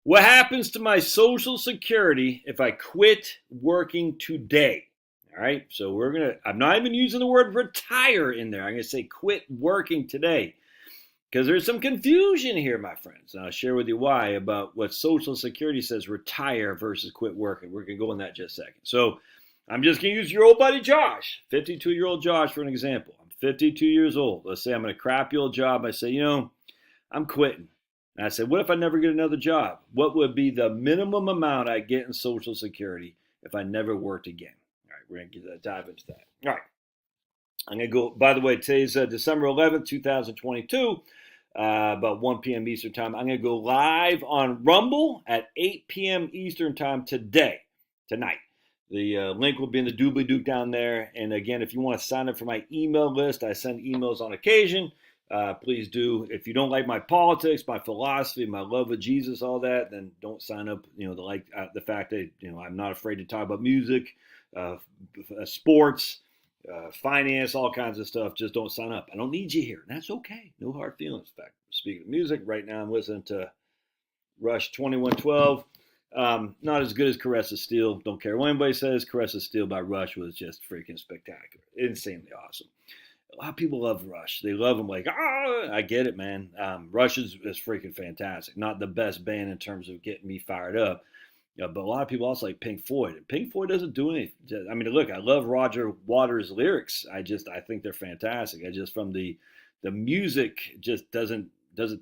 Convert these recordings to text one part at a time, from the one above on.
What happens to my Social Security if I quit working today? All right, so I'm not even using the word retire in there. I'm going to say quit working today because there's some confusion here, my friends. And I'll share with you why about what Social Security says retire versus quit working. We're going to go in that just a second. So I'm just going to use your old buddy Josh, 52-year-old Josh, for an example. I'm 52 years old. Let's say I'm in a crappy old job. I say, I'm quitting. And I said, what if I never get another job? What would be the minimum amount I get in Social Security if I never worked again? All right, we're going to dive into that. All right. I'm going to go, by the way, today's December 11th, 2022, about 1 p.m. Eastern Time. I'm going to go live on Rumble at 8 p.m. Eastern Time tonight. The link will be in the doobly dook down there. And again, if you want to sign up for my email list, I send emails on occasion. Please do. If you don't like my politics, my philosophy, my love of Jesus, all that, then don't sign up. The fact that I'm not afraid to talk about music, sports, finance, all kinds of stuff. Just don't sign up. I don't need you here. That's okay. No hard feelings. In fact, speaking of music, right now I'm listening to Rush 2112. Not as good as Caress of Steel. Don't care what anybody says. Caress of Steel by Rush was just freaking spectacular. Insanely awesome. A lot of people love Rush. They love them I get it, man. Rush is freaking fantastic. Not the best band in terms of getting me fired up. But a lot of people also like Pink Floyd. And Pink Floyd doesn't do anything. I mean, look, I love Roger Waters' lyrics. I think they're fantastic. From the music just doesn't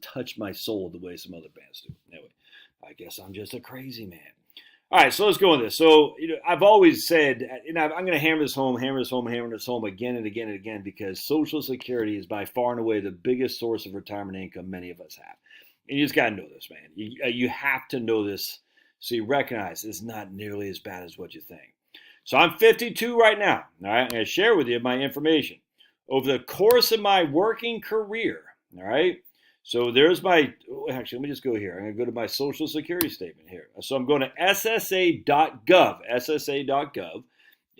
touch my soul the way some other bands do. Anyway, I guess I'm just a crazy man. All right, so let's go with this. So, I've always said, and I'm going to hammer this home again and again and again, because Social Security is by far and away the biggest source of retirement income many of us have. And you just got to know this, man. You have to know this so you recognize it's not nearly as bad as what you think. So I'm 52 right now. All right, I'm going to share with you my information. Over the course of my working career, all right, so there's actually, let me just go here. I'm going to go to my Social Security statement here. So I'm going to ssa.gov,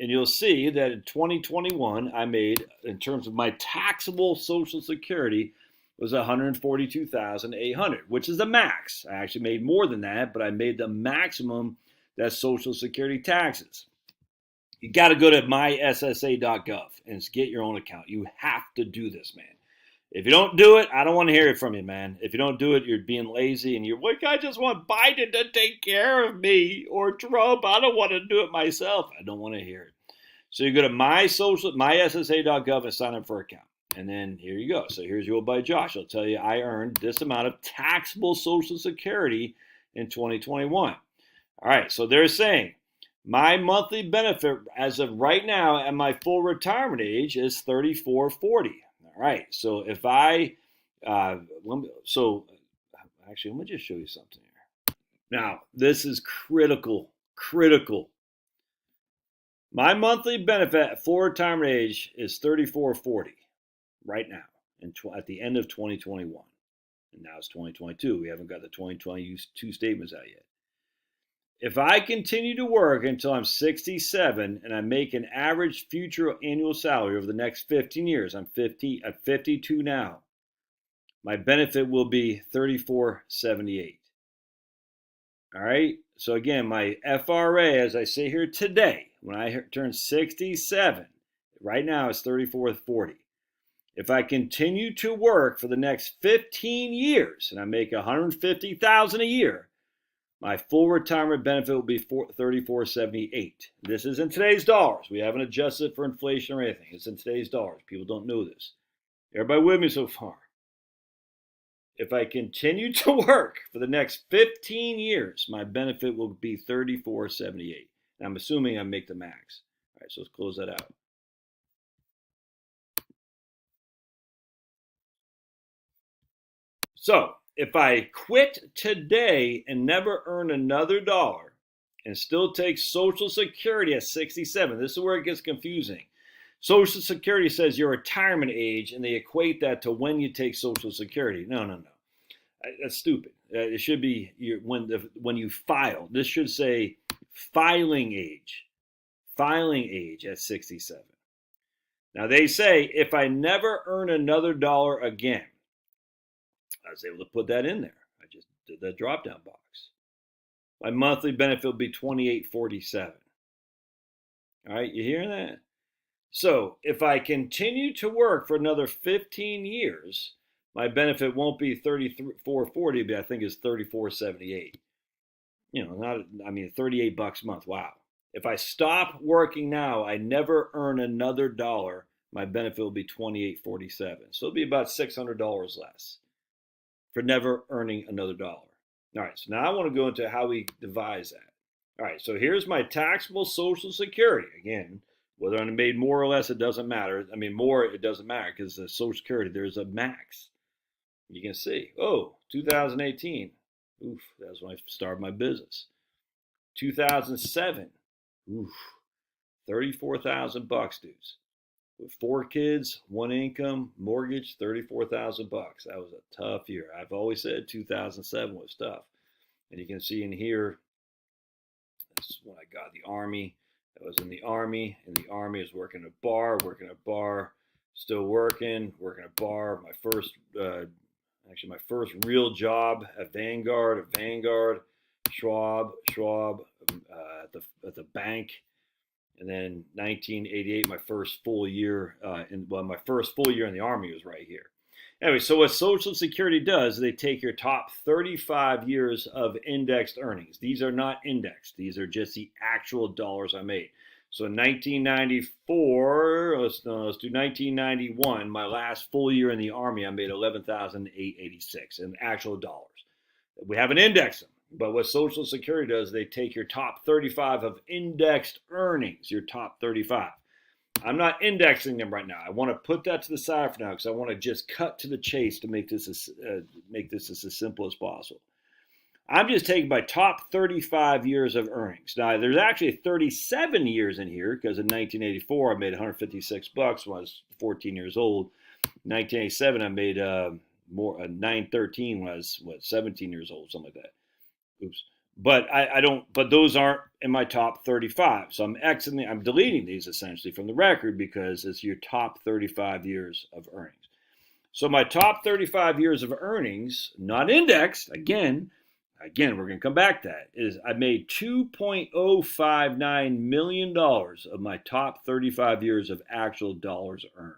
and you'll see that in 2021, I made, in terms of my taxable Social Security, was $142,800, which is the max. I actually made more than that, but I made the maximum that's Social Security taxes. You got to go to myssa.gov and get your own account. You have to do this, man. If you don't do it, I don't want to hear it from you, man. If you don't do it, you're being lazy and you're like, I just want Biden to take care of me, or Trump. I don't want to do it myself. I don't want to hear it. So you go to myssa.gov and sign up for an account. And then here you go. So here's your old buddy Josh. I'll tell you, I earned this amount of taxable Social Security in 2021. All right, so they're saying my monthly benefit as of right now at my full retirement age is $34.40. All right, so if actually, let me just show you something here. Now, this is critical. My monthly benefit at full retirement age is $34.40 right now, at the end of 2021. And now it's 2022. We haven't got the 2022 statements out yet. If I continue to work until I'm 67 and I make an average future annual salary over the next 15 years, I'm 52 now, my benefit will be $34.78. All right. So again, my FRA, as I say here today, when I turn 67, right now it's $34.40. If I continue to work for the next 15 years and I make $150,000 a year, my full retirement benefit will be $34.78. This is in today's dollars. We haven't adjusted for inflation or anything. It's in today's dollars. People don't know this. Everybody with me so far? If I continue to work for the next 15 years, my benefit will be $34.78. And I'm assuming I make the max. All right, so let's close that out. So if I quit today and never earn another dollar and still take Social Security at 67, this is where it gets confusing. Social Security says your retirement age, and they equate that to when you take Social Security. No. That's stupid. It should be when you file. This should say filing age at 67. Now they say if I never earn another dollar again, I was able to put that in there. I just did that drop-down box. My monthly benefit will be $28.47. All right, you hearing that? So if I continue to work for another 15 years, my benefit won't be $34.40, but I think it's $34.78. $38 a month. Wow. If I stop working now, I never earn another dollar. My benefit will be $28.47. So it'll be about $600 less for never earning another dollar. All right, so now I want to go into how we devise that. All right, so here's my taxable Social Security. Again, whether I'm made more or less, it doesn't matter. I mean, more, it doesn't matter because the Social Security, there's a max. You can see, 2018. Oof, that's when I started my business. 2007. Oof, $34,000, dudes. With 4 kids, 1 income, mortgage, $34,000. That was a tough year. I've always said 2007 was tough. And you can see in here, this is when I got the Army. I was in the Army. In the Army, I was working at a bar, still working at bar. My first real job at Vanguard, Schwab, at the bank. And then 1988, my first full year my first full year in the Army was right here. Anyway, so what Social Security does, they take your top 35 years of indexed earnings. These are not indexed. These are just the actual dollars I made. So in 1994, let's do 1991, my last full year in the Army, I made $11,886 in actual dollars. We haven't indexed them. But what Social Security does, they take your top 35 of indexed earnings, your top 35. I'm not indexing them right now. I want to put that to the side for now because I want to just cut to the chase to make this as simple as possible. I'm just taking my top 35 years of earnings. Now, there's actually 37 years in here because in 1984, I made $156 when I was 14 years old. In 1987, I made $913 when I was 17 years old, something like that. Oops. But but those aren't in my top 35. So I'm deleting these essentially from the record because it's your top 35 years of earnings. So my top 35 years of earnings, not indexed, again, we're going to come back to that, is I made $2.059 million of my top 35 years of actual dollars earned.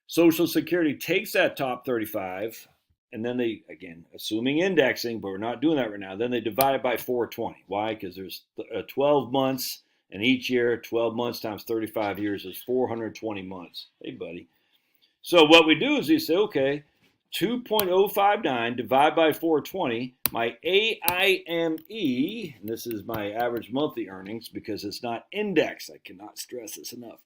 Social Security takes that top 35, and then they, again, assuming indexing, but we're not doing that right now, then they divide it by 420. Why? Because there's 12 months, and each year, 12 months times 35 years is 420 months. Hey, buddy. So what we do is we say, okay, 2.059 divided by 420, my AIME, and this is my average monthly earnings because it's not indexed. I cannot stress this enough.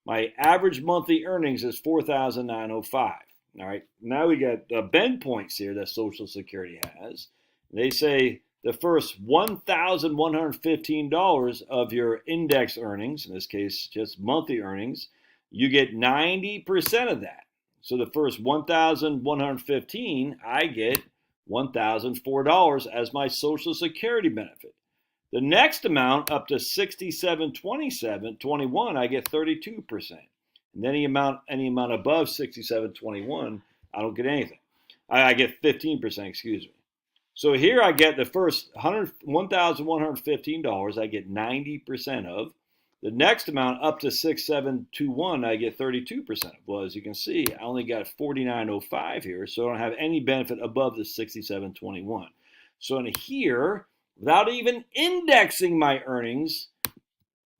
My average monthly earnings is $4,905. All right, now we got bend points here that Social Security has. They say the first $1,115 of your index earnings, in this case just monthly earnings, you get 90% of that. So the first $1,115, I get $1,004 as my Social Security benefit. The next amount up to $67.21, I get 32%. And any amount above $67.21, I don't get anything. I get 15%, excuse me. So here I get the first $1,115, I get 90% of. The next amount up to $67.21, I get 32% of. Well, as you can see, I only got $49.05 here, so I don't have any benefit above the $67.21. So in here, without even indexing my earnings,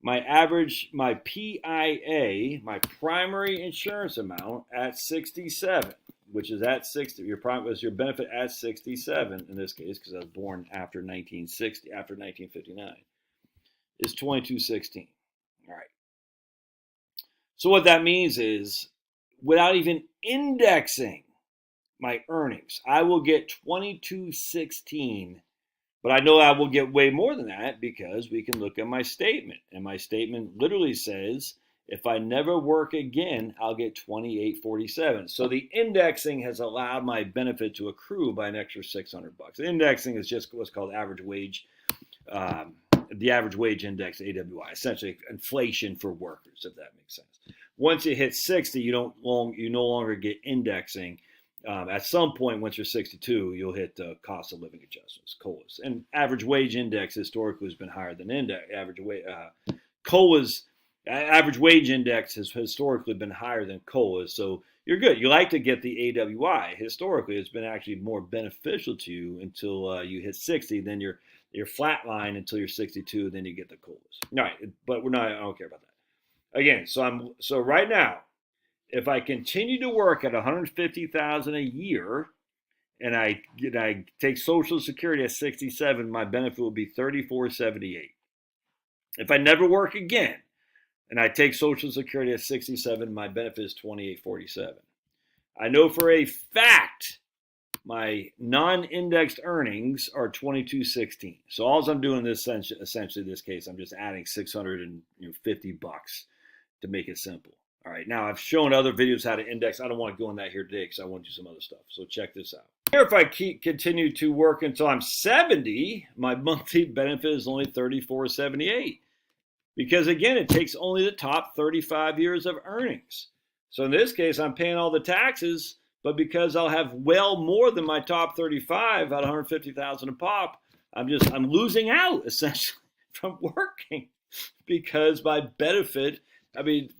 my PIA, my primary insurance amount at 67, which is at 60, your benefit at 67 in this case, because I was born after 1959, is $22.16. All right. So what that means is, without even indexing my earnings, I will get $22.16. But I know I will get way more than that because we can look at my statement. And my statement literally says, if I never work again, I'll get $28.47. So the indexing has allowed my benefit to accrue by an extra $600. The indexing is just what's called average wage, the average wage index, AWI, essentially inflation for workers, if that makes sense. Once you hit 60, you no longer get indexing. At some point, once you're 62, you'll hit the cost of living adjustments, COLAs. And average wage index historically has been higher than COLAs. Average wage index has historically been higher than COLAs. So you're good. You like to get the AWI. Historically, it's been actually more beneficial to you until you hit 60. Then you're flatline until you're 62. Then you get the COLAs. All right, but we're not. I don't care about that. Again, so right now, if I continue to work at $150,000 a year, and I take Social Security at 67, my benefit will be $34.78. If I never work again, and I take Social Security at 67, my benefit is $28.47. I know for a fact my non-indexed earnings are $22.16. So all I'm doing in this essentially this case, I'm just adding $650 to make it simple. All right, now I've shown other videos how to index. I don't want to go on that here today because I want to do some other stuff. So check this out. Here, if I continue to work until I'm 70, my monthly benefit is only $34.78. Because again, it takes only the top 35 years of earnings. So in this case, I'm paying all the taxes, but because I'll have well more than my top 35 at $150,000 a pop, I'm losing out essentially from working because my benefit,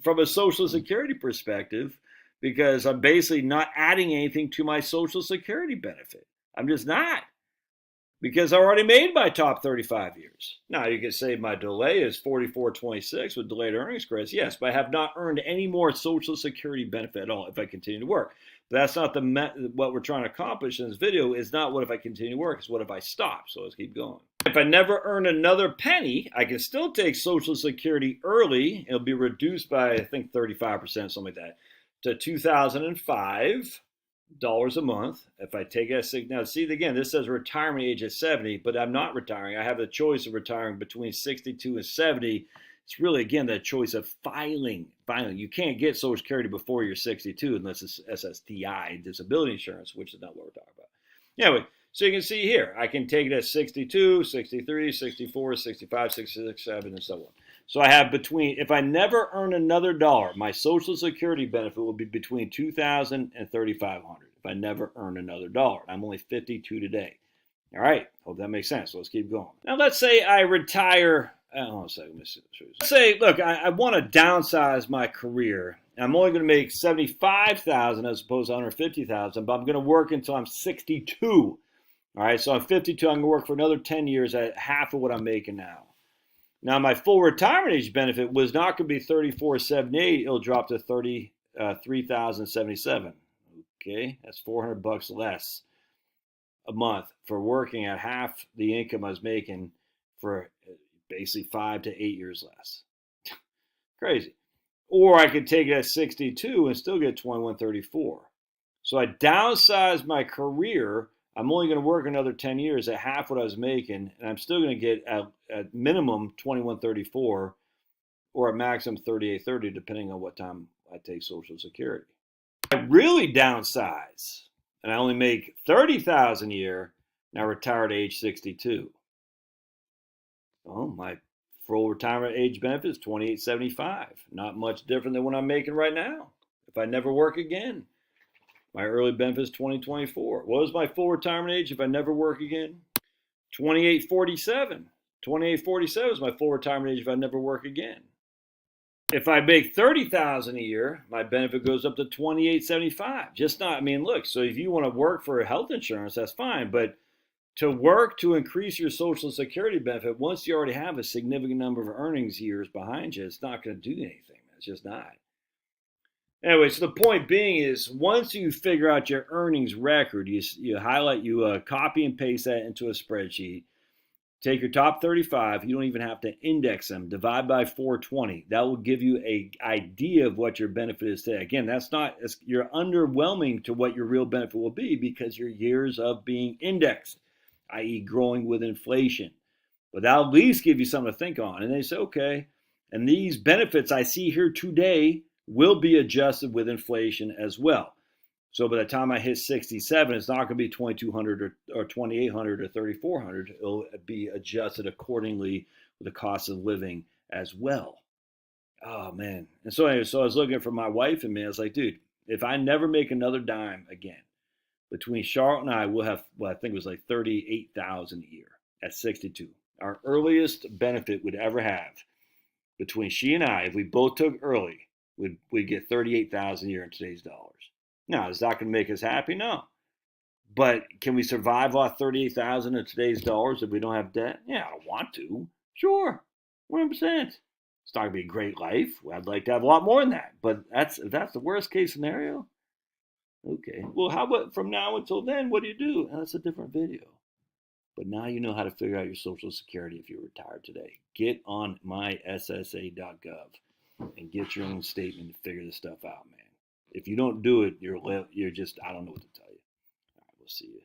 from a Social Security perspective, because I'm basically not adding anything to my Social Security benefit. I'm just not. Because I already made my top 35 years. Now, you could say my delay is 44.26 with delayed earnings credits. Yes, but I have not earned any more Social Security benefit at all if I continue to work. But that's not what we're trying to accomplish in this video. Is not what if I continue to work. It's what if I stop. So let's keep going. If I never earn another penny, I can still take Social Security early. It'll be reduced by, I think, 35%, something like that, to $2,005 a month. If I take it now, see again, this says retirement age at 70, but I'm not retiring. I have the choice of retiring between 62 and 70. It's really, again, the choice of filing. You can't get Social Security before you're 62 unless it's SSDI, disability insurance, which is not what we're talking about. Anyway, so you can see here, I can take it at 62, 63, 64, 65, 66, 67, and so on. So I have if I never earn another dollar, my Social Security benefit will be between $2,000 and $3,500 if I never earn another dollar. I'm only 52 today. All right, hope that makes sense. So let's keep going. Now let's say I retire. Hold on a second. Let's say, look, I want to downsize my career. I'm only going to make $75,000 as opposed to $150,000, but I'm going to work until I'm 62. All right, so I'm 52. I'm going to work for another 10 years at half of what I'm making now. Now, my full retirement age benefit was not going to be $34.78. It'll drop to $33,077. Okay, that's $400 less a month for working at half the income I was making for basically 5 to 8 years less. Crazy. Or I could take it at 62 and still get $21.34. So I downsized my career. I'm only going to work another 10 years at half what I was making, and I'm still going to get at minimum $21.34 or a maximum $38.30, depending on what time I take Social Security. I really downsize, and I only make $30,000 a year, and I retire at age 62. Well, my full retirement age benefit is $28.75. Not much different than what I'm making right now if I never work again. My early benefit is $20.24. What was my full retirement age if I never work again? $28.47. $28.47 is my full retirement age if I never work again. If I make $30,000 a year, my benefit goes up to $28.75. Just not, look, so if you want to work for health insurance, that's fine. But to work to increase your Social Security benefit, once you already have a significant number of earnings years behind you, it's not going to do anything. It's just not. Anyway, so the point being is once you figure out your earnings record, you highlight, you copy and paste that into a spreadsheet. Take your top 35. You don't even have to index them. Divide by 420. That will give you an idea of what your benefit is today. Again, you're underwhelming to what your real benefit will be because your years of being indexed, i.e. growing with inflation. But that'll at least give you something to think on. And they say, okay, and these benefits I see here today will be adjusted with inflation as well. So by the time I hit 67, it's not going to be $2,200 or $2,800 or $3,400. It'll be adjusted accordingly with the cost of living as well. Oh, man. And so anyway, so I was looking for my wife and me. I was like, dude, if I never make another dime again, Between Charlotte and I, we'll have, well, I think it was like 38,000 a year at 62. Our earliest benefit we'd ever have between she and I, if we both took early, we'd get 38,000 a year in today's dollars. Now, is that going to make us happy? No. But can we survive off 38,000 in today's dollars if we don't have debt? Yeah, I want to. Sure, 100%. It's not gonna be a great life. I'd like to have a lot more than that. But that's the worst case scenario. Okay. Well, how about from now until then? What do you do? And that's a different video. But now you know how to figure out your Social Security if you're retired today. Get on myssa.gov and get your own statement and figure this stuff out, man. If you don't do it, you're just, I don't know what to tell you. All right, we'll see you.